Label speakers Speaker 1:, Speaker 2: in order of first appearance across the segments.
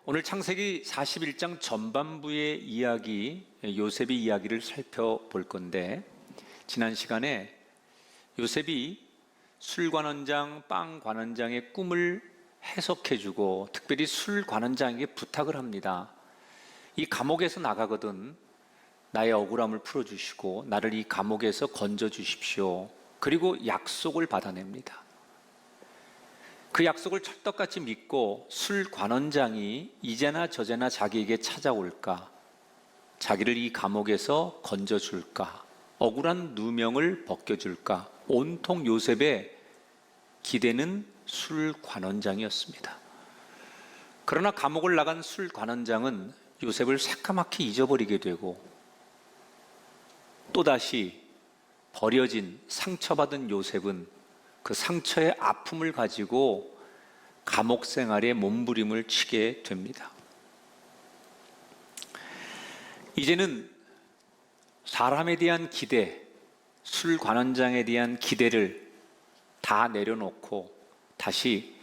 Speaker 1: 오늘 창세기 41장 전반부의 이야기, 요셉의 이야기를 살펴볼 건데, 지난 시간에 요셉이 술관원장, 빵관원장의 꿈을 해석해주고 특별히 술관원장에게 부탁을 합니다. 이 감옥에서 나가거든 나의 억울함을 풀어주시고 나를 이 감옥에서 건져주십시오. 그리고 약속을 받아냅니다. 그 약속을 찰떡같이 믿고 술관원장이 이제나 저제나 자기에게 찾아올까, 자기를 이 감옥에서 건져줄까, 억울한 누명을 벗겨줄까, 온통 요셉의 기대는 술관원장이었습니다. 그러나 감옥을 나간 술관원장은 요셉을 새까맣게 잊어버리게 되고, 또다시 버려진 상처받은 요셉은 그 상처의 아픔을 가지고 감옥 생활에 몸부림을 치게 됩니다. 이제는 사람에 대한 기대, 술관원장에 대한 기대를 다 내려놓고 다시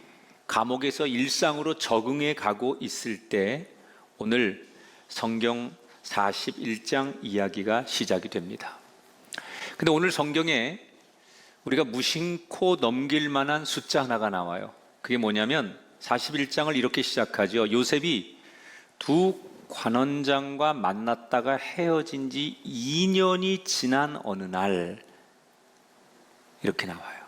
Speaker 1: 감옥에서 일상으로 적응해 가고 있을 때 오늘 성경 41장 이야기가 시작이 됩니다. 근데 오늘 성경에 우리가 무심코 넘길 만한 숫자 하나가 나와요. 그게 뭐냐면 41장을 이렇게 시작하죠. 요셉이 두 관원장과 만났다가 헤어진 지 2년이 지난 어느 날, 이렇게 나와요.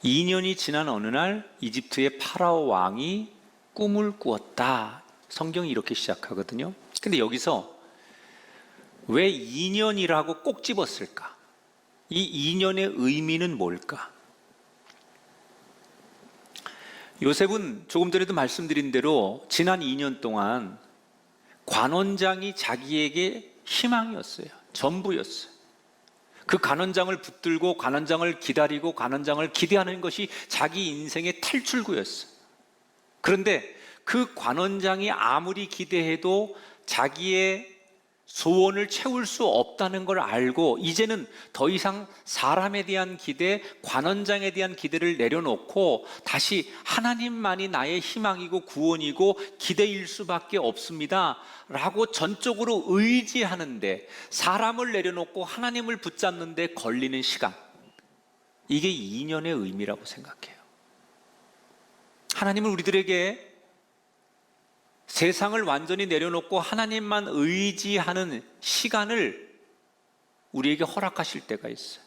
Speaker 1: 2년이 지난 어느 날 이집트의 파라오 왕이 꿈을 꾸었다. 성경이 이렇게 시작하거든요. 근데 여기서 왜 2년이라고 꼭 집었을까? 이 2년의 의미는 뭘까? 요셉은 조금 전에도 말씀드린 대로 지난 2년 동안 관원장이 자기에게 희망이었어요. 전부였어요. 그 관원장을 붙들고 관원장을 기다리고 관원장을 기대하는 것이 자기 인생의 탈출구였어요. 그런데 그 관원장이 아무리 기대해도 자기의 소원을 채울 수 없다는 걸 알고 이제는 더 이상 사람에 대한 기대, 관원장에 대한 기대를 내려놓고 다시 하나님만이 나의 희망이고 구원이고 기대일 수밖에 없습니다 라고 전적으로 의지하는데, 사람을 내려놓고 하나님을 붙잡는데 걸리는 시간, 이게 2년의 의미라고 생각해요. 하나님은 우리들에게 세상을 완전히 내려놓고 하나님만 의지하는 시간을 우리에게 허락하실 때가 있어요.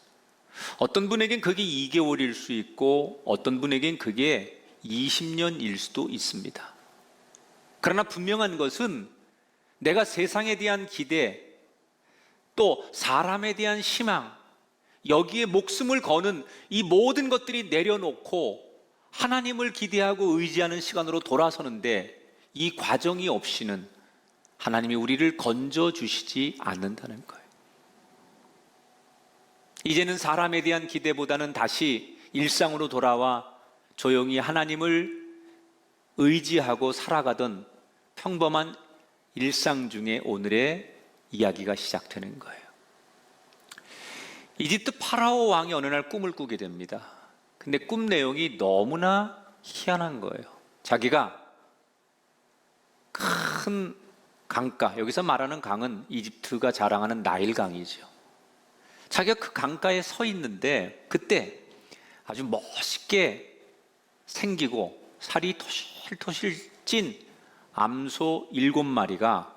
Speaker 1: 어떤 분에겐 그게 2개월일 수 있고 어떤 분에겐 그게 20년일 수도 있습니다. 그러나 분명한 것은 내가 세상에 대한 기대, 또 사람에 대한 희망, 여기에 목숨을 거는 이 모든 것들이 내려놓고 하나님을 기대하고 의지하는 시간으로 돌아서는데, 이 과정이 없이는 하나님이 우리를 건져주시지 않는다는 거예요. 이제는 사람에 대한 기대보다는 다시 일상으로 돌아와 조용히 하나님을 의지하고 살아가던 평범한 일상 중에 오늘의 이야기가 시작되는 거예요. 이집트 파라오 왕이 어느 날 꿈을 꾸게 됩니다. 근데 꿈 내용이 너무나 희한한 거예요. 자기가 큰 강가, 여기서 말하는 강은 이집트가 자랑하는 나일강이죠. 자기가 그 강가에 서 있는데 그때 아주 멋있게 생기고 살이 토실토실 찐 암소 7마리가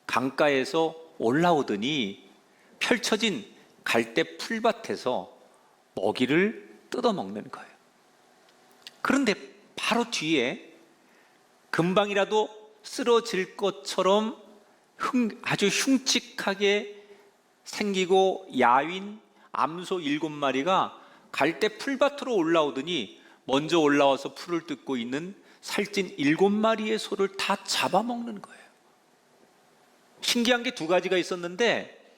Speaker 1: 강가에서 올라오더니 펼쳐진 갈대 풀밭에서 먹이를 뜯어먹는 거예요. 그런데 바로 뒤에 금방이라도 쓰러질 것처럼 아주 흉측하게 생기고 야윈 암소 7마리가 갈대 풀밭으로 올라오더니 먼저 올라와서 풀을 뜯고 있는 살찐 7마리의 소를 다 잡아먹는 거예요. 신기한 게 2가지가 있었는데,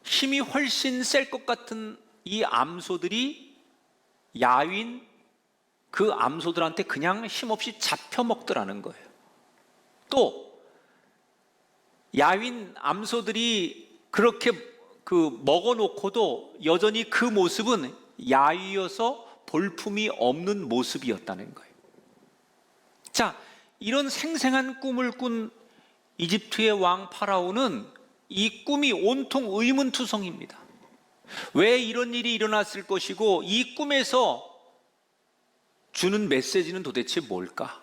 Speaker 1: 힘이 훨씬 셀 것 같은 이 암소들이 야윈 그 암소들한테 그냥 힘없이 잡혀먹더라는 거예요. 또 야윈 암소들이 그렇게 먹어놓고도 여전히 그 모습은 야위여서 볼품이 없는 모습이었다는 거예요. 자, 이런 생생한 꿈을 꾼 이집트의 왕 파라오는 이 꿈이 온통 의문투성입니다. 왜 이런 일이 일어났을 것이고 이 꿈에서 주는 메시지는 도대체 뭘까?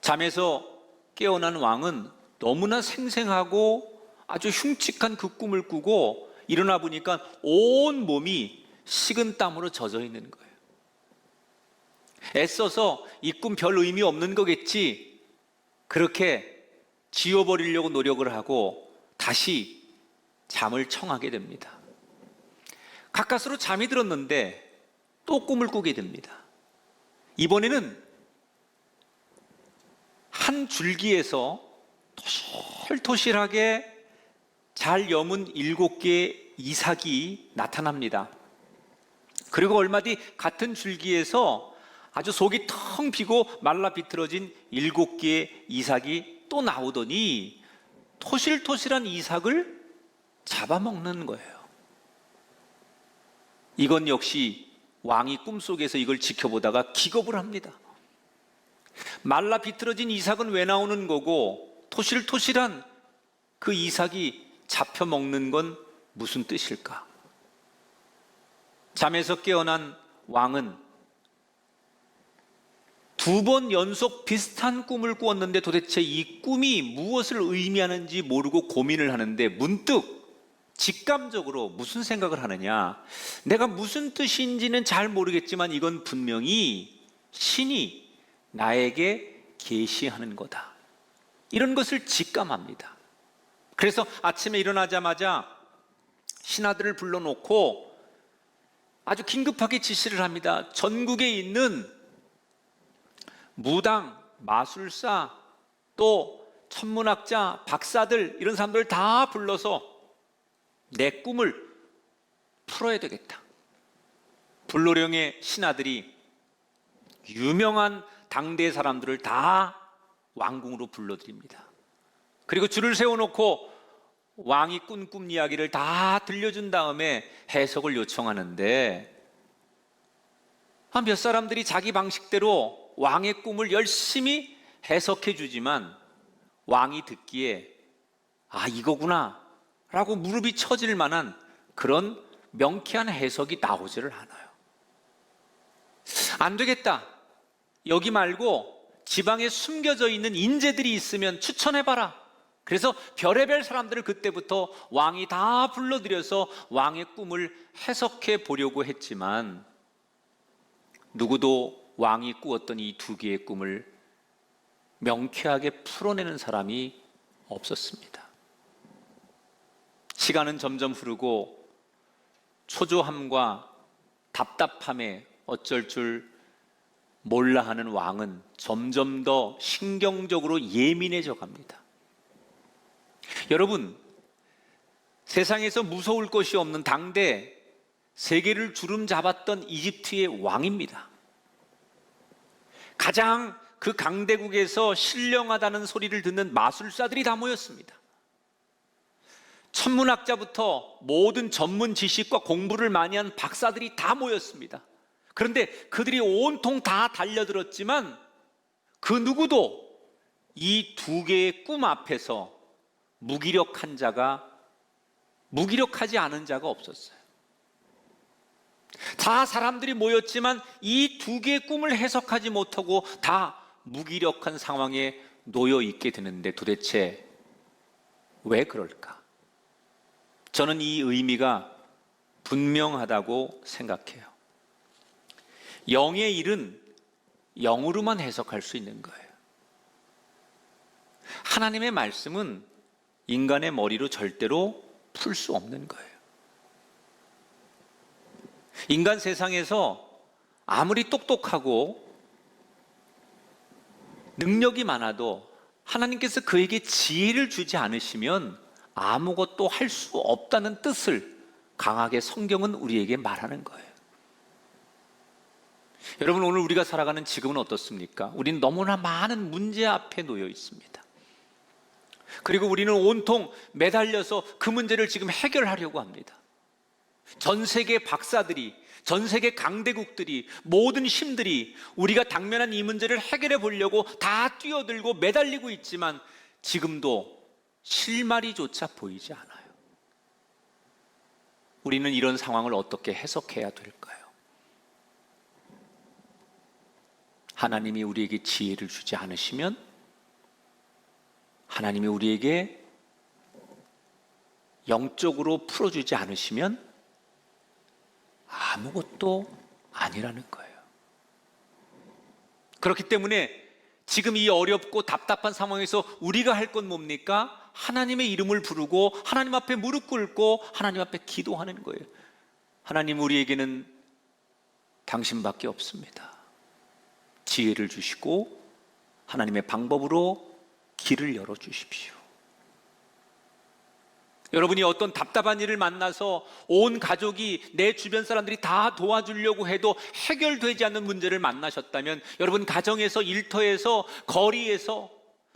Speaker 1: 잠에서 깨어난 왕은 너무나 생생하고 아주 흉측한 그 꿈을 꾸고 일어나 보니까 온 몸이 식은땀으로 젖어 있는 거예요. 애써서 이 꿈 별 의미 없는 거겠지, 그렇게 지워버리려고 노력을 하고 다시 잠을 청하게 됩니다. 가까스로 잠이 들었는데 또 꿈을 꾸게 됩니다. 이번에는 한 줄기에서 토실토실하게 잘 여문 7개의 이삭이 나타납니다. 그리고 얼마 뒤 같은 줄기에서 아주 속이 텅 비고 말라 비틀어진 7개의 이삭이 또 나오더니 토실토실한 이삭을 잡아먹는 거예요. 이건 역시 왕이 꿈속에서 이걸 지켜보다가 기겁을 합니다. 말라 비틀어진 이삭은 왜 나오는 거고 토실토실한 그 이삭이 잡혀먹는 건 무슨 뜻일까? 잠에서 깨어난 왕은 2번 연속 비슷한 꿈을 꾸었는데 도대체 이 꿈이 무엇을 의미하는지 모르고 고민을 하는데 문득 직감적으로 무슨 생각을 하느냐, 내가 무슨 뜻인지는 잘 모르겠지만 이건 분명히 신이 나에게 계시하는 거다, 이런 것을 직감합니다. 그래서 아침에 일어나자마자 신하들을 불러놓고 아주 긴급하게 지시를 합니다. 전국에 있는 무당, 마술사, 또 천문학자, 박사들, 이런 사람들 다 불러서 내 꿈을 풀어야 되겠다. 불로령의 신하들이 유명한 당대 사람들을 다 왕궁으로 불러들입니다. 그리고 줄을 세워놓고 왕이 꾼 꿈 이야기를 다 들려준 다음에 해석을 요청하는데 몇 사람들이 자기 방식대로 왕의 꿈을 열심히 해석해 주지만 왕이 듣기에 이거구나 라고 무릎이 처질 만한 그런 명쾌한 해석이 나오지를 않아요. 안 되겠다, 여기 말고 지방에 숨겨져 있는 인재들이 있으면 추천해봐라. 그래서 별의별 사람들을 그때부터 왕이 다 불러들여서 왕의 꿈을 해석해 보려고 했지만 누구도 왕이 꾸었던 이 2개의 꿈을 명쾌하게 풀어내는 사람이 없었습니다. 시간은 점점 흐르고 초조함과 답답함에 어쩔 줄 몰라 하는 왕은 점점 더 신경적으로 예민해져 갑니다. 여러분, 세상에서 무서울 것이 없는 당대 세계를 주름 잡았던 이집트의 왕입니다. 가장 그 강대국에서 신령하다는 소리를 듣는 마술사들이 다 모였습니다. 천문학자부터 모든 전문 지식과 공부를 많이 한 박사들이 다 모였습니다. 그런데 그들이 온통 다 달려들었지만 그 누구도 이 2개의 꿈 앞에서 무기력한 자가, 무기력하지 않은 자가 없었어요. 다 사람들이 모였지만 이 2개의 꿈을 해석하지 못하고 다 무기력한 상황에 놓여 있게 되는데 도대체 왜 그럴까? 저는 이 의미가 분명하다고 생각해요. 영의 일은 영으로만 해석할 수 있는 거예요. 하나님의 말씀은 인간의 머리로 절대로 풀 수 없는 거예요. 인간 세상에서 아무리 똑똑하고 능력이 많아도 하나님께서 그에게 지혜를 주지 않으시면 아무것도 할 수 없다는 뜻을 강하게 성경은 우리에게 말하는 거예요. 여러분, 오늘 우리가 살아가는 지금은 어떻습니까? 우리는 너무나 많은 문제 앞에 놓여 있습니다. 그리고 우리는 온통 매달려서 그 문제를 지금 해결하려고 합니다. 전 세계 박사들이, 전 세계 강대국들이, 모든 힘들이 우리가 당면한 이 문제를 해결해 보려고 다 뛰어들고 매달리고 있지만 지금도 실마리조차 보이지 않아요. 우리는 이런 상황을 어떻게 해석해야 될까요? 하나님이 우리에게 지혜를 주지 않으시면, 하나님이 우리에게 영적으로 풀어주지 않으시면 아무것도 아니라는 거예요. 그렇기 때문에 지금 이 어렵고 답답한 상황에서 우리가 할 건 뭡니까? 하나님의 이름을 부르고 하나님 앞에 무릎 꿇고 하나님 앞에 기도하는 거예요. 하나님, 우리에게는 당신밖에 없습니다. 지혜를 주시고 하나님의 방법으로 길을 열어주십시오. 여러분이 어떤 답답한 일을 만나서 온 가족이, 내 주변 사람들이 다 도와주려고 해도 해결되지 않는 문제를 만나셨다면, 여러분 가정에서, 일터에서, 거리에서,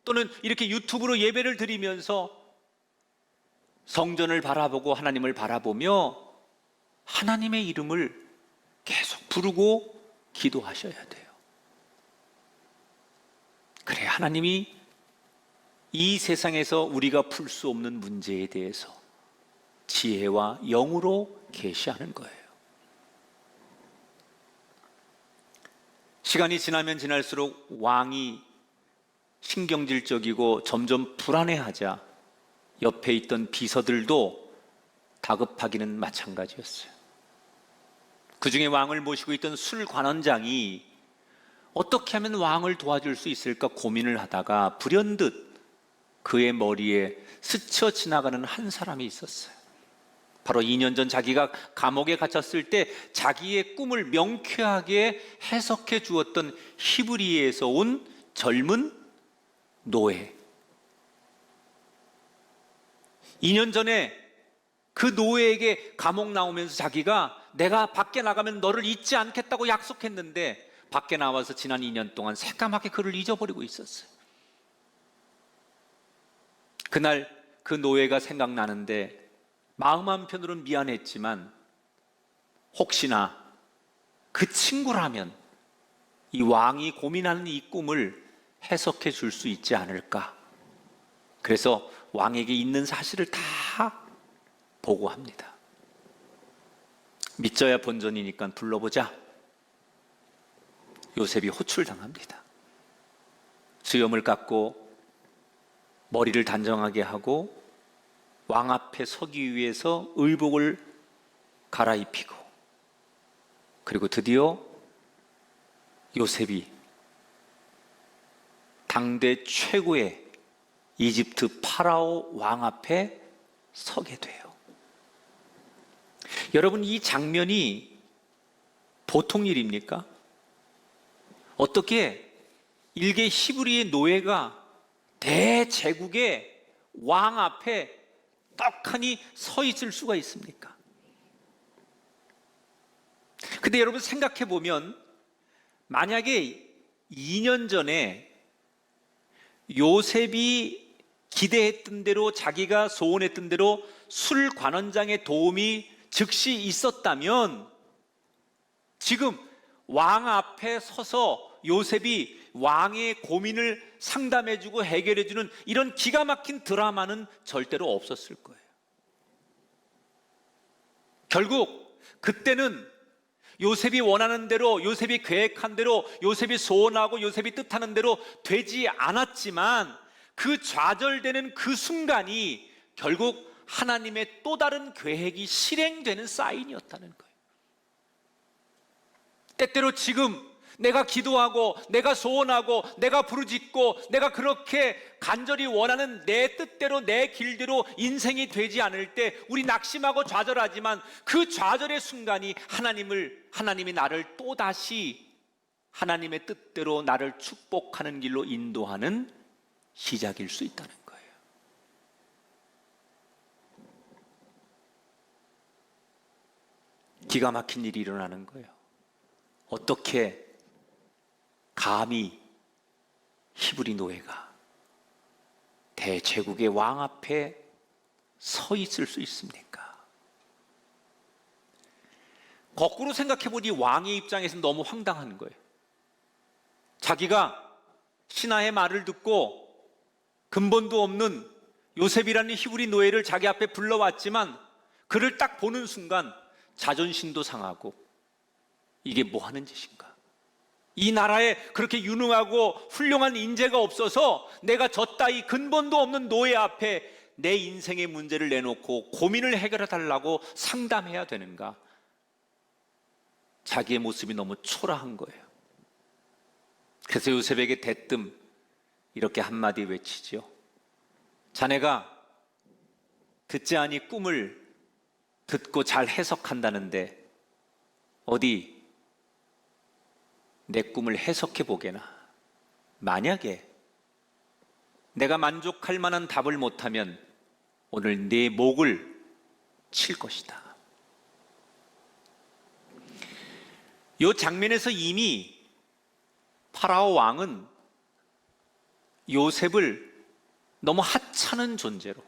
Speaker 1: 또는 이렇게 유튜브로 예배를 드리면서 성전을 바라보고 하나님을 바라보며 하나님의 이름을 계속 부르고 기도하셔야 돼요. 그래, 하나님이 이 세상에서 우리가 풀 수 없는 문제에 대해서 지혜와 영으로 계시하는 거예요. 시간이 지나면 지날수록 왕이 신경질적이고 점점 불안해하자 옆에 있던 비서들도 다급하기는 마찬가지였어요. 그 중에 왕을 모시고 있던 술관원장이 어떻게 하면 왕을 도와줄 수 있을까 고민을 하다가 불현듯 그의 머리에 스쳐 지나가는 한 사람이 있었어요. 바로 2년 전 자기가 감옥에 갇혔을 때 자기의 꿈을 명쾌하게 해석해 주었던 히브리에서 온 젊은 노예. 2년 전에 그 노예에게 감옥 나오면서 자기가 내가 밖에 나가면 너를 잊지 않겠다고 약속했는데 밖에 나와서 지난 2년 동안 새까맣게 그를 잊어버리고 있었어요. 그날 그 노예가 생각나는데 마음 한편으로는 미안했지만 혹시나 그 친구라면 이 왕이 고민하는 이 꿈을 해석해 줄 수 있지 않을까. 그래서 왕에게 있는 사실을 다 보고합니다. 믿져야 본전이니까 불러보자. 요셉이 호출당합니다. 수염을 깎고 머리를 단정하게 하고 왕 앞에 서기 위해서 의복을 갈아입히고, 그리고 드디어 요셉이 당대 최고의 이집트 파라오 왕 앞에 서게 돼요. 여러분, 이 장면이 보통 일입니까? 어떻게 일개 히브리의 노예가 대제국의 왕 앞에 떡하니 서 있을 수가 있습니까? 근데 여러분 생각해 보면, 만약에 2년 전에 요셉이 기대했던 대로, 자기가 소원했던 대로 술관원장의 도움이 즉시 있었다면 지금 왕 앞에 서서 요셉이 왕의 고민을 상담해주고 해결해주는 이런 기가 막힌 드라마는 절대로 없었을 거예요. 결국 그때는 요셉이 원하는 대로, 요셉이 계획한 대로, 요셉이 소원하고 요셉이 뜻하는 대로 되지 않았지만 그 좌절되는 그 순간이 결국 하나님의 또 다른 계획이 실행되는 사인이었다는 거예요. 때때로 지금 내가 기도하고 내가 소원하고 내가 부르짖고 내가 그렇게 간절히 원하는 내 뜻대로 내 길대로 인생이 되지 않을 때 우리 낙심하고 좌절하지만, 그 좌절의 순간이 하나님이 나를 또다시 하나님의 뜻대로 나를 축복하는 길로 인도하는 시작일 수 있다는 거예요. 기가 막힌 일이 일어나는 거예요. 어떻게 감히 히브리 노예가 대제국의 왕 앞에 서 있을 수 있습니까? 거꾸로 생각해보니 왕의 입장에서는 너무 황당한 거예요. 자기가 신하의 말을 듣고 근본도 없는 요셉이라는 히브리 노예를 자기 앞에 불러왔지만 그를 딱 보는 순간 자존심도 상하고 이게 뭐 하는 짓인가? 이 나라에 그렇게 유능하고 훌륭한 인재가 없어서 내가 저 따위 근본도 없는 노예 앞에 내 인생의 문제를 내놓고 고민을 해결해 달라고 상담해야 되는가? 자기의 모습이 너무 초라한 거예요. 그래서 요셉에게 대뜸 이렇게 한마디 외치죠. 자네가 듣지 아니 꿈을 듣고 잘 해석한다는데 어디 내 꿈을 해석해 보게나. 만약에 내가 만족할 만한 답을 못하면 오늘 네 목을 칠 것이다. 이 장면에서 이미 파라오 왕은 요셉을 너무 하찮은 존재로,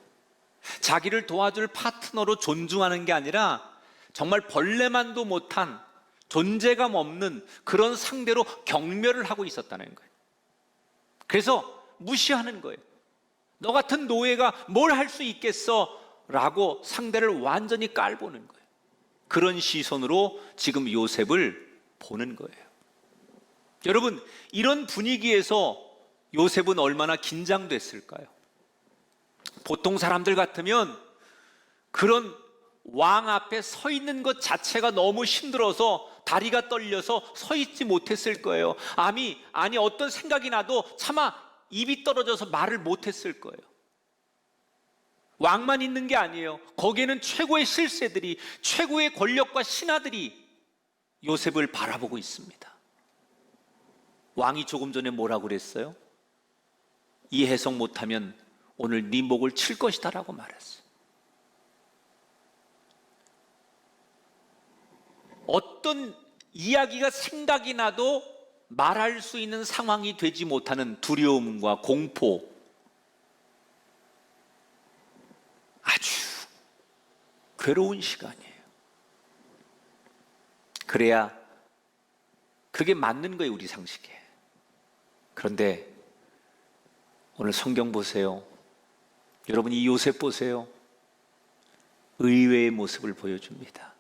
Speaker 1: 자기를 도와줄 파트너로 존중하는 게 아니라 정말 벌레만도 못한 존재감 없는 그런 상대로 경멸을 하고 있었다는 거예요. 그래서 무시하는 거예요. 너 같은 노예가 뭘 할 수 있겠어? 라고 상대를 완전히 깔보는 거예요. 그런 시선으로 지금 요셉을 보는 거예요. 여러분, 이런 분위기에서 요셉은 얼마나 긴장됐을까요? 보통 사람들 같으면 그런 왕 앞에 서 있는 것 자체가 너무 힘들어서 다리가 떨려서 서 있지 못했을 거예요. 아니 어떤 생각이 나도 차마 입이 떨어져서 말을 못했을 거예요. 왕만 있는 게 아니에요. 거기에는 최고의 실세들이, 최고의 권력과 신하들이 요셉을 바라보고 있습니다. 왕이 조금 전에 뭐라고 그랬어요? 이 해석 못하면 오늘 네 목을 칠 것이다 라고 말했어요. 어떤 이야기가 생각이 나도 말할 수 있는 상황이 되지 못하는 두려움과 공포, 아주 괴로운 시간이에요. 그래야 그게 맞는 거예요, 우리 상식에. 그런데 오늘 성경 보세요. 여러분, 이 요셉 보세요. 의외의 모습을 보여줍니다.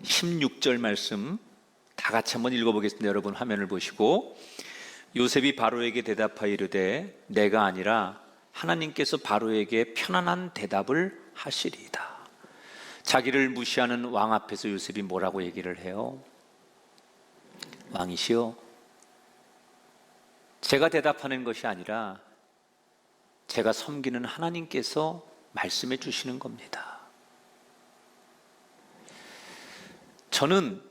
Speaker 1: 16절 말씀 다 같이 한번 읽어보겠습니다. 여러분 화면을 보시고, 요셉이 바로에게 대답하여 이르되 내가 아니라 하나님께서 바로에게 편안한 대답을 하시리이다. 자기를 무시하는 왕 앞에서 요셉이 뭐라고 얘기를 해요? 왕이시여, 제가 대답하는 것이 아니라 제가 섬기는 하나님께서 말씀해 주시는 겁니다. 저는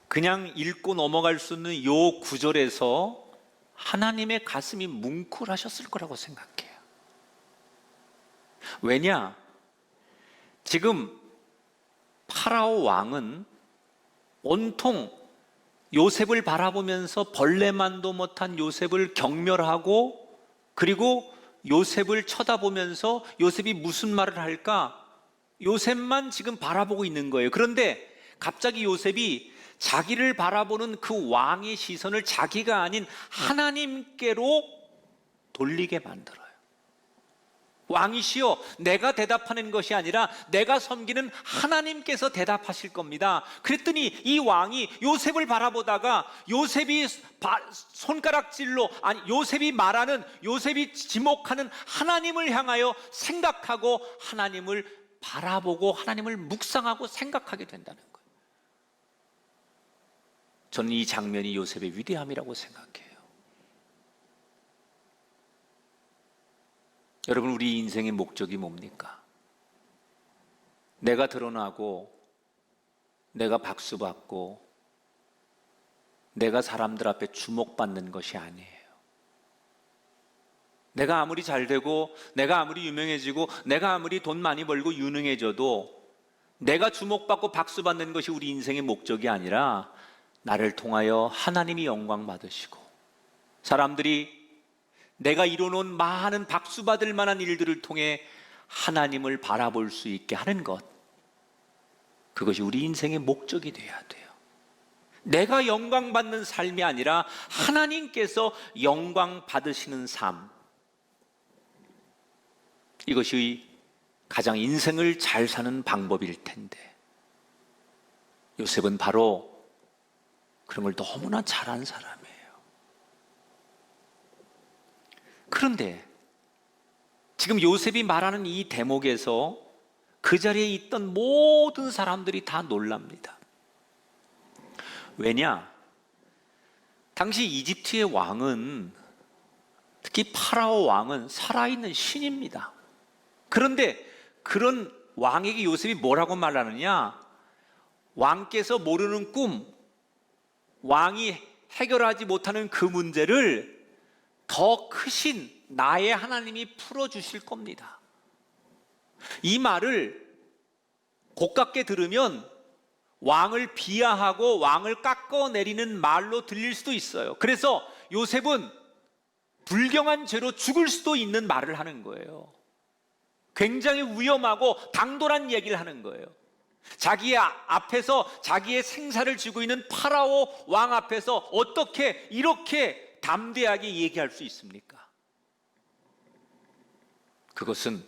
Speaker 1: 그냥 읽고 넘어갈 수 있는 이 구절에서 하나님의 가슴이 뭉클하셨을 거라고 생각해요. 왜냐? 지금 파라오 왕은 온통 요셉을 바라보면서 벌레만도 못한 요셉을 경멸하고, 그리고 요셉을 쳐다보면서 요셉이 무슨 말을 할까? 요셉만 지금 바라보고 있는 거예요. 그런데 갑자기 요셉이 자기를 바라보는 그 왕의 시선을 자기가 아닌 하나님께로 돌리게 만들어요. 왕이시여, 내가 대답하는 것이 아니라 내가 섬기는 하나님께서 대답하실 겁니다. 그랬더니 이 왕이 요셉을 바라보다가 요셉이 손가락질로, 아니 요셉이 말하는, 요셉이 지목하는 하나님을 향하여 생각하고 하나님을 바라보고 하나님을 묵상하고 생각하게 된다는 거예요. 저는 이 장면이 요셉의 위대함이라고 생각해요. 여러분, 우리 인생의 목적이 뭡니까? 내가 드러나고, 내가 박수받고, 내가 사람들 앞에 주목받는 것이 아니에요. 내가 아무리 잘되고, 내가 아무리 유명해지고, 내가 아무리 돈 많이 벌고 유능해져도 내가 주목받고 박수받는 것이 우리 인생의 목적이 아니라 나를 통하여 하나님이 영광 받으시고, 사람들이 내가 이뤄놓은 많은 박수받을 만한 일들을 통해 하나님을 바라볼 수 있게 하는 것, 그것이 우리 인생의 목적이 돼야 돼요. 내가 영광 받는 삶이 아니라 하나님께서 영광 받으시는 삶, 이것이 가장 인생을 잘 사는 방법일 텐데, 요셉은 바로 그런 걸 너무나 잘한 사람이에요. 그런데 지금 요셉이 말하는 이 대목에서 그 자리에 있던 모든 사람들이 다 놀랍니다. 왜냐? 당시 이집트의 왕은, 특히 파라오 왕은 살아있는 신입니다. 그런데 그런 왕에게 요셉이 뭐라고 말하느냐? 왕께서 모르는 꿈, 왕이 해결하지 못하는 그 문제를 더 크신 나의 하나님이 풀어주실 겁니다. 이 말을 고깝게 들으면 왕을 비하하고 왕을 깎아내리는 말로 들릴 수도 있어요. 그래서 요셉은 불경한 죄로 죽을 수도 있는 말을 하는 거예요. 굉장히 위험하고 당돌한 얘기를 하는 거예요. 자기의 앞에서 자기의 생사를 쥐고 있는 파라오 왕 앞에서 어떻게 이렇게 담대하게 얘기할 수 있습니까? 그것은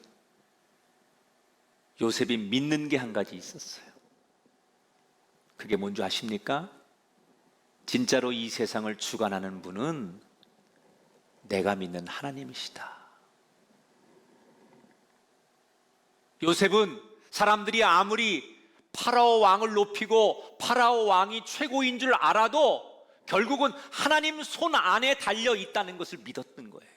Speaker 1: 요셉이 믿는 게 한 가지 있었어요. 그게 뭔지 아십니까? 진짜로 이 세상을 주관하는 분은 내가 믿는 하나님이시다. 요셉은 사람들이 아무리 파라오 왕을 높이고 파라오 왕이 최고인 줄 알아도 결국은 하나님 손 안에 달려 있다는 것을 믿었던 거예요.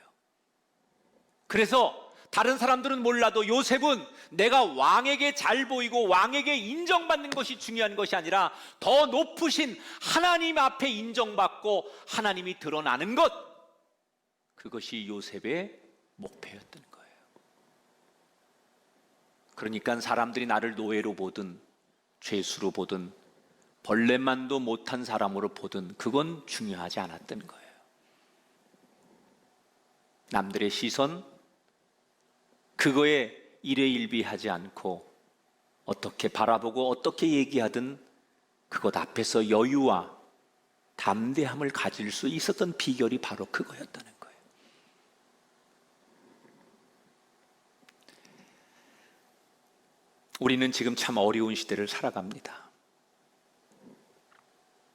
Speaker 1: 그래서 다른 사람들은 몰라도 요셉은 내가 왕에게 잘 보이고 왕에게 인정받는 것이 중요한 것이 아니라 더 높으신 하나님 앞에 인정받고 하나님이 드러나는 것, 그것이 요셉의 목표였던 거예요. 그러니까 사람들이 나를 노예로 보든 죄수로 보든 벌레만도 못한 사람으로 보든 그건 중요하지 않았던 거예요. 남들의 시선, 그거에 일회일비하지 않고 어떻게 바라보고 어떻게 얘기하든 그것 앞에서 여유와 담대함을 가질 수 있었던 비결이 바로 그거였다는 거예요. 우리는 지금 참 어려운 시대를 살아갑니다.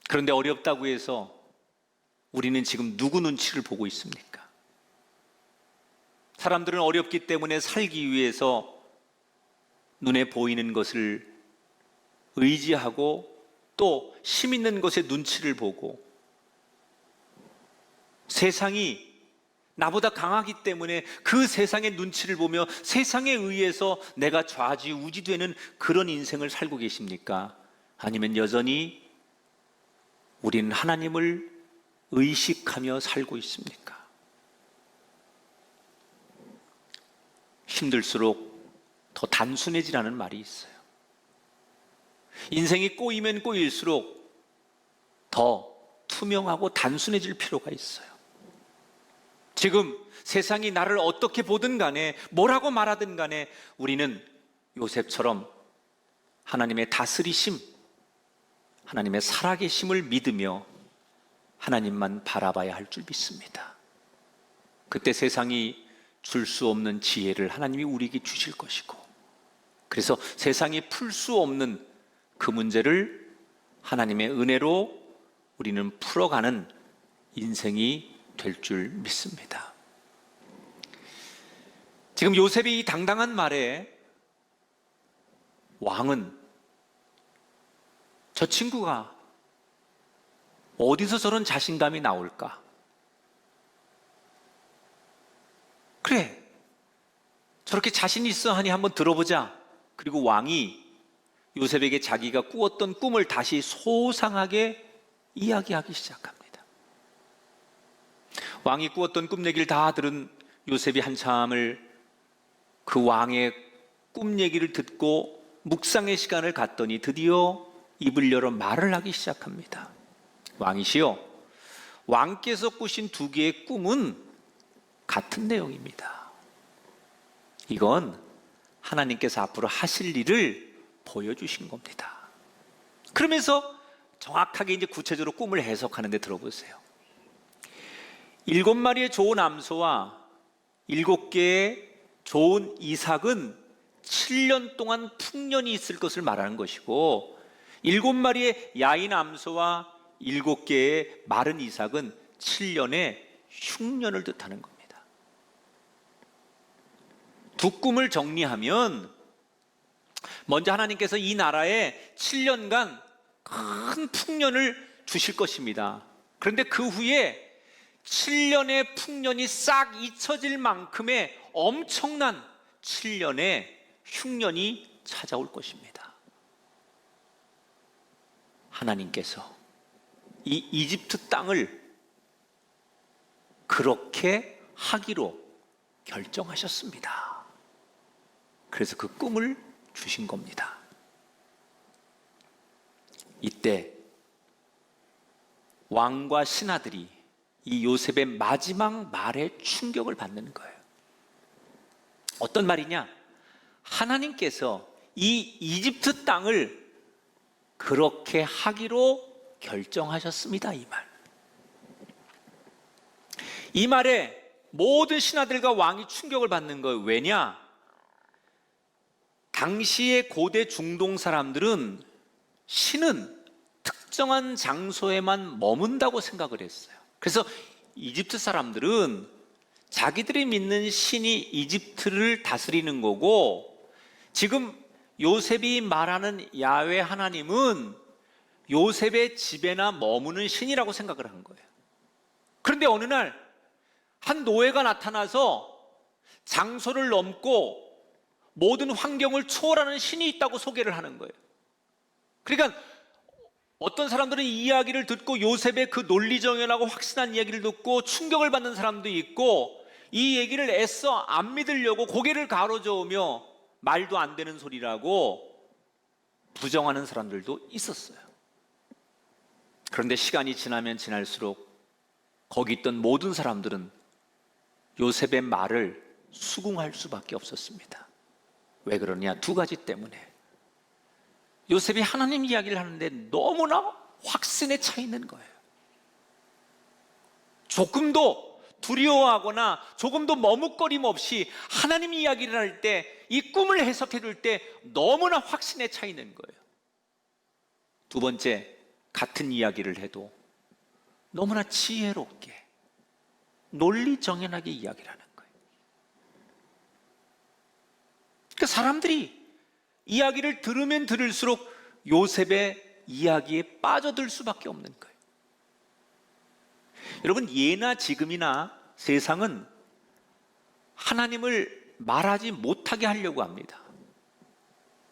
Speaker 1: 그런데 어렵다고 해서 우리는 지금 누구 눈치를 보고 있습니까? 사람들은 어렵기 때문에 살기 위해서 눈에 보이는 것을 의지하고 또 힘 있는 것에 눈치를 보고, 세상이 나보다 강하기 때문에 그 세상의 눈치를 보며 세상에 의해서 내가 좌지우지되는 그런 인생을 살고 계십니까? 아니면 여전히 우리는 하나님을 의식하며 살고 있습니까? 힘들수록 더 단순해지라는 말이 있어요. 인생이 꼬이면 꼬일수록 더 투명하고 단순해질 필요가 있어요. 지금 세상이 나를 어떻게 보든 간에 뭐라고 말하든 간에 우리는 요셉처럼 하나님의 다스리심, 하나님의 살아계심을 믿으며 하나님만 바라봐야 할 줄 믿습니다. 그때 세상이 줄 수 없는 지혜를 하나님이 우리에게 주실 것이고, 그래서 세상이 풀 수 없는 그 문제를 하나님의 은혜로 우리는 풀어가는 인생이 될 줄 믿습니다. 지금 요셉이 이 당당한 말에 왕은 저 친구가 어디서 저런 자신감이 나올까? 그래, 저렇게 자신 있어 하니 한번 들어보자. 그리고 왕이 요셉에게 자기가 꾸었던 꿈을 다시 소상하게 이야기하기 시작합니다. 왕이 꾸었던 꿈 얘기를 다 들은 요셉이 한참을 그 왕의 꿈 얘기를 듣고 묵상의 시간을 갖더니 드디어 입을 열어 말을 하기 시작합니다. 왕이시여, 왕께서 꾸신 두 개의 꿈은 같은 내용입니다. 이건 하나님께서 앞으로 하실 일을 보여주신 겁니다. 그러면서 정확하게 이제 구체적으로 꿈을 해석하는데 들어보세요. 7마리의 좋은 암소와 7개의 좋은 이삭은 7년 동안 풍년이 있을 것을 말하는 것이고, 7마리의 야인 암소와 7개의 마른 이삭은 7년의 흉년을 뜻하는 겁니다. 두 꿈을 정리하면, 먼저 하나님께서 이 나라에 7년간 큰 풍년을 주실 것입니다. 그런데 그 후에 7년의 풍년이 싹 잊혀질 만큼의 엄청난 7년의 흉년이 찾아올 것입니다. 하나님께서 이 이집트 땅을 그렇게 하기로 결정하셨습니다. 그래서 그 꿈을 주신 겁니다. 이때 왕과 신하들이 이 요셉의 마지막 말에 충격을 받는 거예요. 어떤 말이냐? 하나님께서 이 이집트 땅을 그렇게 하기로 결정하셨습니다. 이 말. 이 말에 모든 신하들과 왕이 충격을 받는 거예요. 왜냐? 당시의 고대 중동 사람들은 신은 특정한 장소에만 머문다고 생각을 했어요. 그래서 이집트 사람들은 자기들이 믿는 신이 이집트를 다스리는 거고, 지금 요셉이 말하는 야훼 하나님은 요셉의 집에나 머무는 신이라고 생각을 한 거예요. 그런데 어느 날 한 노예가 나타나서 장소를 넘고 모든 환경을 초월하는 신이 있다고 소개를 하는 거예요. 그러니까 어떤 사람들은 이 이야기를 듣고 요셉의 그 논리정연하고 확신한 이야기를 듣고 충격을 받는 사람도 있고, 이 얘기를 애써 안 믿으려고 고개를 가로저으며 말도 안 되는 소리라고 부정하는 사람들도 있었어요. 그런데 시간이 지나면 지날수록 거기 있던 모든 사람들은 요셉의 말을 수긍할 수밖에 없었습니다. 왜 그러냐? 두 가지 때문에. 요셉이 하나님 이야기를 하는데 너무나 확신에 차 있는 거예요. 조금도 두려워하거나 조금도 머뭇거림 없이 하나님 이야기를 할 때, 이 꿈을 해석해 줄 때 너무나 확신에 차 있는 거예요. 두 번째, 같은 이야기를 해도 너무나 지혜롭게 논리정연하게 이야기를 하는 거예요. 그러니까 사람들이 이야기를 들으면 들을수록 요셉의 이야기에 빠져들 수밖에 없는 거예요. 여러분, 예나 지금이나 세상은 하나님을 말하지 못하게 하려고 합니다.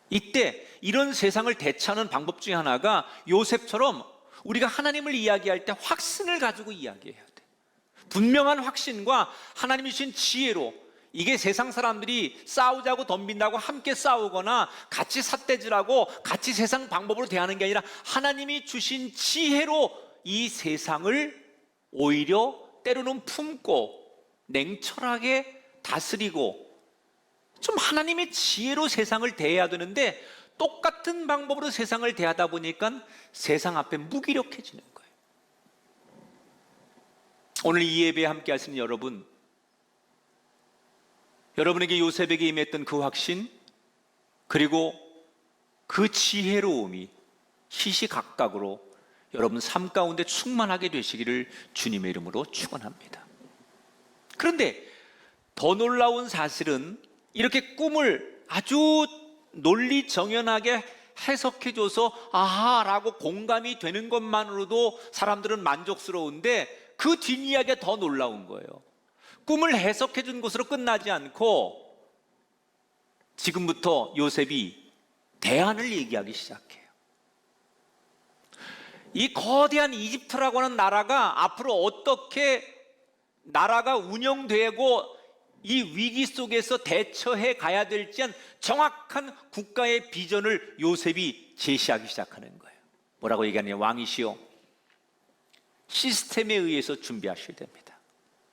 Speaker 1: 이때 이런 세상을 대처하는 방법 중에 하나가 요셉처럼 우리가 하나님을 이야기할 때 확신을 가지고 이야기해야 돼. 분명한 확신과 하나님이 주신 지혜로. 이게 세상 사람들이 싸우자고 덤빈다고 함께 싸우거나 같이 삿대질하고 같이 세상 방법으로 대하는 게 아니라 하나님이 주신 지혜로 이 세상을 오히려 때로는 품고 냉철하게 다스리고, 좀 하나님의 지혜로 세상을 대해야 되는데 똑같은 방법으로 세상을 대하다 보니까 세상 앞에 무기력해지는 거예요. 오늘 이 예배에 함께 하시는 여러분, 여러분에게 요셉에게 임했던 그 확신, 그리고 그 지혜로움이 시시각각으로 여러분 삶 가운데 충만하게 되시기를 주님의 이름으로 축원합니다. 그런데 더 놀라운 사실은 이렇게 꿈을 아주 논리정연하게 해석해줘서 아하라고 공감이 되는 것만으로도 사람들은 만족스러운데, 그 뒷이야기가 더 놀라운 거예요. 꿈을 해석해준 것으로 끝나지 않고 지금부터 요셉이 대안을 얘기하기 시작해요. 이 거대한 이집트라고 하는 나라가 앞으로 어떻게 나라가 운영되고 이 위기 속에서 대처해 가야 될지 한 정확한 국가의 비전을 요셉이 제시하기 시작하는 거예요. 뭐라고 얘기하느냐? 왕이시여, 시스템에 의해서 준비하셔야 됩니다.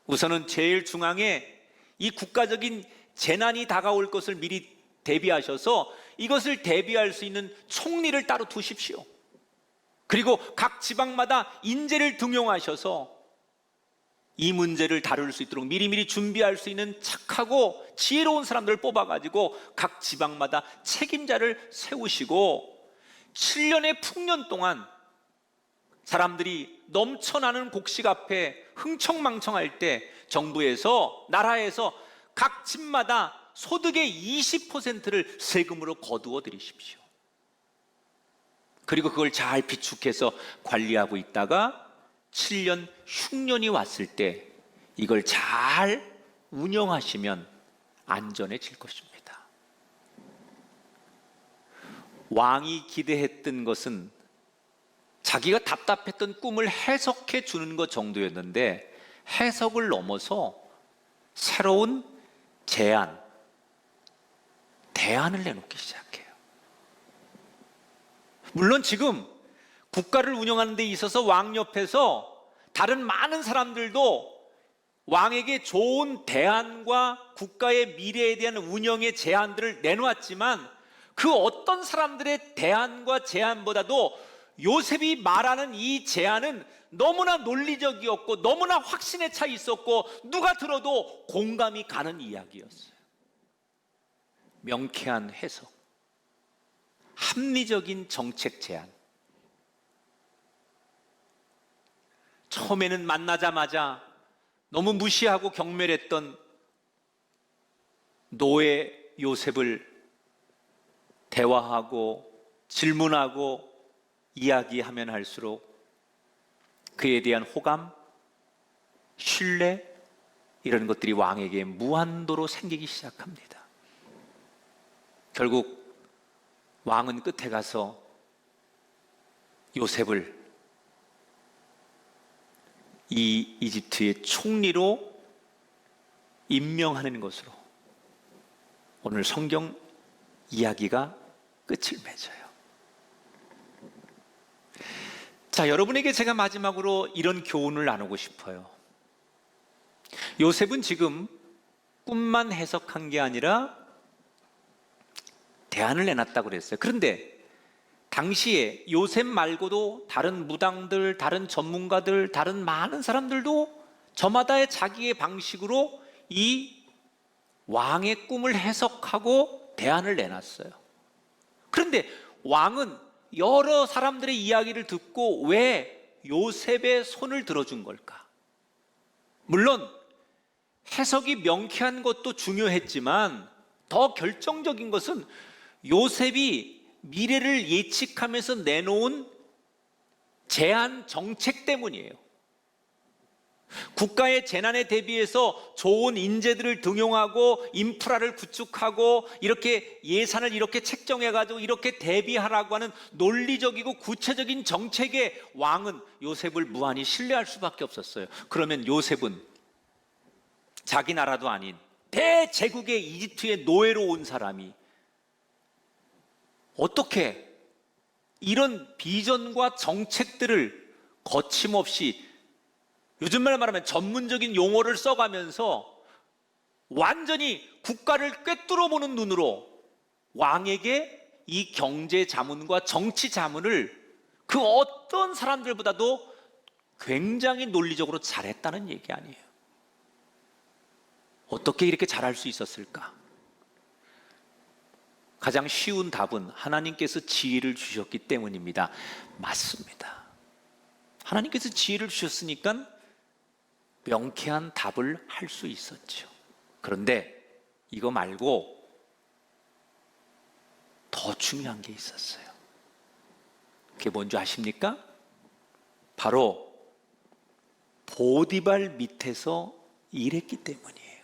Speaker 1: 우선은 제일 중앙에 이 국가적인 재난이 다가올 것을 미리 대비하셔서 이것을 대비할 수 있는 총리를 따로 두십시오. 그리고 각 지방마다 인재를 등용하셔서 이 문제를 다룰 수 있도록 미리미리 준비할 수 있는 착하고 지혜로운 사람들을 뽑아가지고 각 지방마다 책임자를 세우시고 7년의 풍년 동안 사람들이 넘쳐나는 곡식 앞에 흥청망청할 때 정부에서, 나라에서 각 집마다 소득의 20%를 세금으로 거두어 드리십시오. 그리고 그걸 잘 비축해서 관리하고 있다가 7년 흉년이 왔을 때 이걸 잘 운영하시면 안전해질 것입니다. 왕이 기대했던 것은 자기가 답답했던 꿈을 해석해 주는 것 정도였는데 해석을 넘어서 새로운 제안, 대안을 내놓기 시작해요. 물론 지금 국가를 운영하는 데 있어서 왕 옆에서 다른 많은 사람들도 왕에게 좋은 대안과 국가의 미래에 대한 운영의 제안들을 내놓았지만 그 어떤 사람들의 대안과 제안보다도 요셉이 말하는 이 제안은 너무나 논리적이었고 너무나 확신에 차 있었고 누가 들어도 공감이 가는 이야기였어요. 명쾌한 해석, 합리적인 정책 제안. 처음에는 만나자마자 너무 무시하고 경멸했던 노예 요셉을 대화하고 질문하고 이야기하면 할수록 그에 대한 호감, 신뢰 이런 것들이 왕에게 무한도로 생기기 시작합니다. 결국 왕은 끝에 가서 요셉을 이 이집트의 총리로 임명하는 것으로 오늘 성경 이야기가 끝을 맺어요. 자, 여러분에게 제가 마지막으로 이런 교훈을 나누고 싶어요. 요셉은 지금 꿈만 해석한 게 아니라 대안을 내놨다고 그랬어요. 그런데 당시에 요셉 말고도 다른 무당들, 다른 전문가들, 다른 많은 사람들도 저마다의 자기의 방식으로 이 왕의 꿈을 해석하고 대안을 내놨어요. 그런데 왕은 여러 사람들의 이야기를 듣고 왜 요셉의 손을 들어준 걸까? 물론 해석이 명쾌한 것도 중요했지만 더 결정적인 것은 요셉이 미래를 예측하면서 내놓은 제안 정책 때문이에요. 국가의 재난에 대비해서 좋은 인재들을 등용하고 인프라를 구축하고 이렇게 예산을 이렇게 책정해가지고 이렇게 대비하라고 하는 논리적이고 구체적인 정책에 왕은 요셉을 무한히 신뢰할 수밖에 없었어요. 그러면 요셉은 자기 나라도 아닌 대제국의 이집트의 노예로 온 사람이 어떻게 이런 비전과 정책들을 거침없이 요즘 말로 말하면 전문적인 용어를 써가면서 완전히 국가를 꿰뚫어 보는 눈으로 왕에게 이 경제 자문과 정치 자문을 그 어떤 사람들보다도 굉장히 논리적으로 잘했다는 얘기 아니에요. 어떻게 이렇게 잘할 수 있었을까? 가장 쉬운 답은 하나님께서 지혜를 주셨기 때문입니다. 맞습니다. 하나님께서 지혜를 주셨으니까 명쾌한 답을 할 수 있었죠. 그런데 이거 말고 더 중요한 게 있었어요. 그게 뭔지 아십니까? 바로 보디발 밑에서 일했기 때문이에요.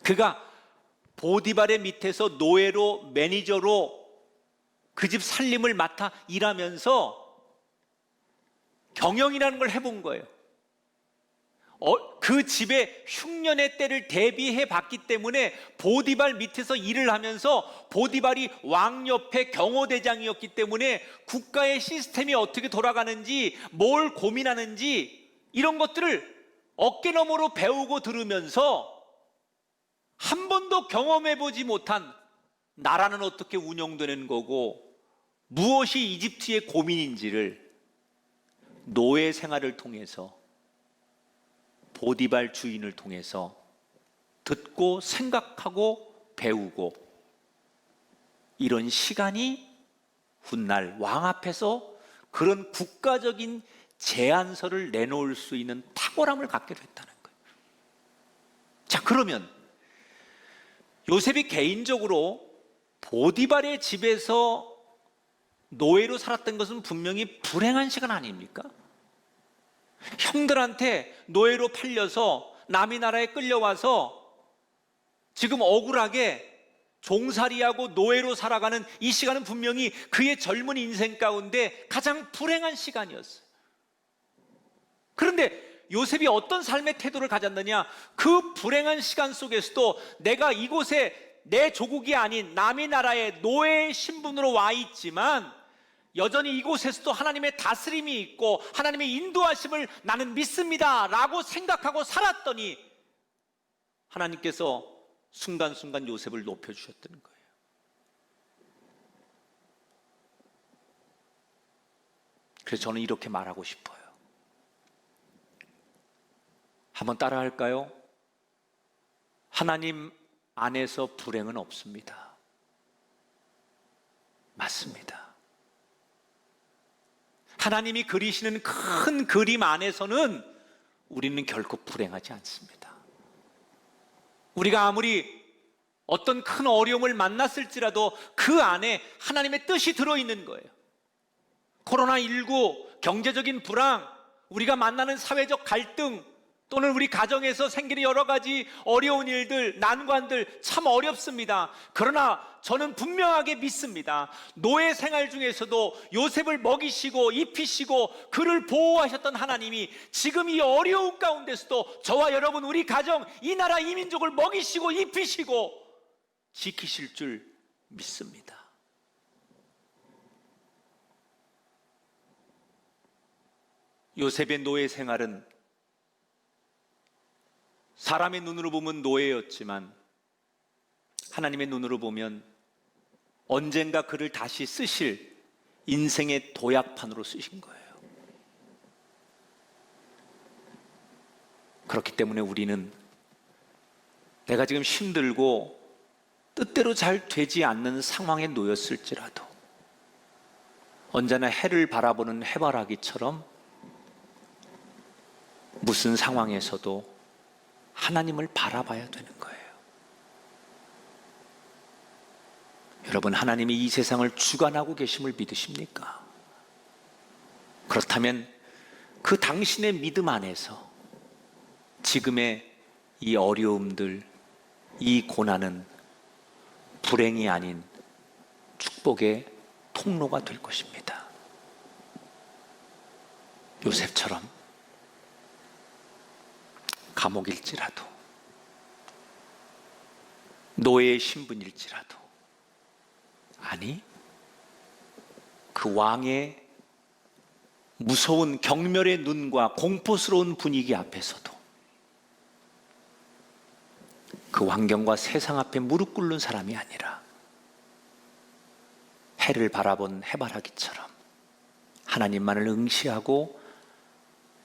Speaker 1: 그가 보디발의 밑에서 노예로, 매니저로 그 집 살림을 맡아 일하면서 경영이라는 걸 해본 거예요. 그 집의 흉년의 때를 대비해 봤기 때문에 보디발 밑에서 일을 하면서 보디발이 왕 옆에 경호대장이었기 때문에 국가의 시스템이 어떻게 돌아가는지, 뭘 고민하는지 이런 것들을 어깨너머로 배우고 들으면서 한 번도 경험해보지 못한 나라는 어떻게 운영되는 거고 무엇이 이집트의 고민인지를 노예 생활을 통해서, 보디발 주인을 통해서 듣고 생각하고 배우고, 이런 시간이 훗날 왕 앞에서 그런 국가적인 제안서를 내놓을 수 있는 탁월함을 갖게 됐다는 거예요. 자, 그러면 요셉이 개인적으로 보디발의 집에서 노예로 살았던 것은 분명히 불행한 시간 아닙니까? 형들한테 노예로 팔려서 남의 나라에 끌려와서 지금 억울하게 종살이하고 노예로 살아가는 이 시간은 분명히 그의 젊은 인생 가운데 가장 불행한 시간이었어요. 그런데 요셉이 어떤 삶의 태도를 가졌느냐? 그 불행한 시간 속에서도 내가 이곳에 내 조국이 아닌 남의 나라에 노예의 신분으로 와 있지만 여전히 이곳에서도 하나님의 다스림이 있고 하나님의 인도하심을 나는 믿습니다 라고 생각하고 살았더니 하나님께서 순간순간 요셉을 높여주셨다는 거예요. 그래서 저는 이렇게 말하고 싶어요. 한번 따라 할까요? 하나님 안에서 불행은 없습니다. 맞습니다. 하나님이 그리시는 큰 그림 안에서는 우리는 결코 불행하지 않습니다. 우리가 아무리 어떤 큰 어려움을 만났을지라도 그 안에 하나님의 뜻이 들어있는 거예요. 코로나19, 경제적인 불황, 우리가 만나는 사회적 갈등, 또는 우리 가정에서 생기는 여러 가지 어려운 일들, 난관들 참 어렵습니다. 그러나 저는 분명하게 믿습니다. 노예 생활 중에서도 요셉을 먹이시고 입히시고 그를 보호하셨던 하나님이 지금 이 어려운 가운데서도 저와 여러분, 우리 가정, 이 나라, 이 민족을 먹이시고 입히시고 지키실 줄 믿습니다. 요셉의 노예 생활은 사람의 눈으로 보면 노예였지만 하나님의 눈으로 보면 언젠가 그를 다시 쓰실 인생의 도약판으로 쓰신 거예요. 그렇기 때문에 우리는 내가 지금 힘들고 뜻대로 잘 되지 않는 상황에 놓였을지라도 언제나 해를 바라보는 해바라기처럼 무슨 상황에서도 하나님을 바라봐야 되는 거예요. 여러분, 하나님이 이 세상을 주관하고 계심을 믿으십니까? 그렇다면 그 당신의 믿음 안에서 지금의 이 어려움들, 이 고난은 불행이 아닌 축복의 통로가 될 것입니다. 요셉처럼 감옥일지라도, 노예의 신분일지라도, 아니 그 왕의 무서운 경멸의 눈과 공포스러운 분위기 앞에서도 그 환경과 세상 앞에 무릎 꿇는 사람이 아니라 해를 바라본 해바라기처럼 하나님만을 응시하고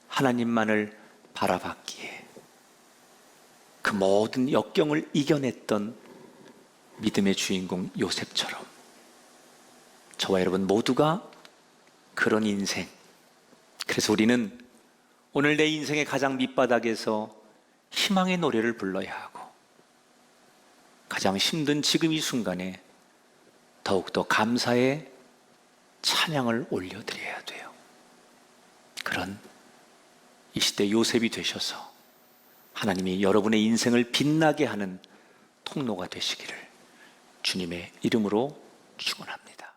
Speaker 1: 하나님만을 바라봤기에 그 모든 역경을 이겨냈던 믿음의 주인공 요셉처럼 저와 여러분 모두가 그런 인생, 그래서 우리는 오늘 내 인생의 가장 밑바닥에서 희망의 노래를 불러야 하고 가장 힘든 지금 이 순간에 더욱더 감사의 찬양을 올려드려야 돼요. 그런 이 시대 요셉이 되셔서 하나님이 여러분의 인생을 빛나게 하는 통로가 되시기를 주님의 이름으로 축원합니다.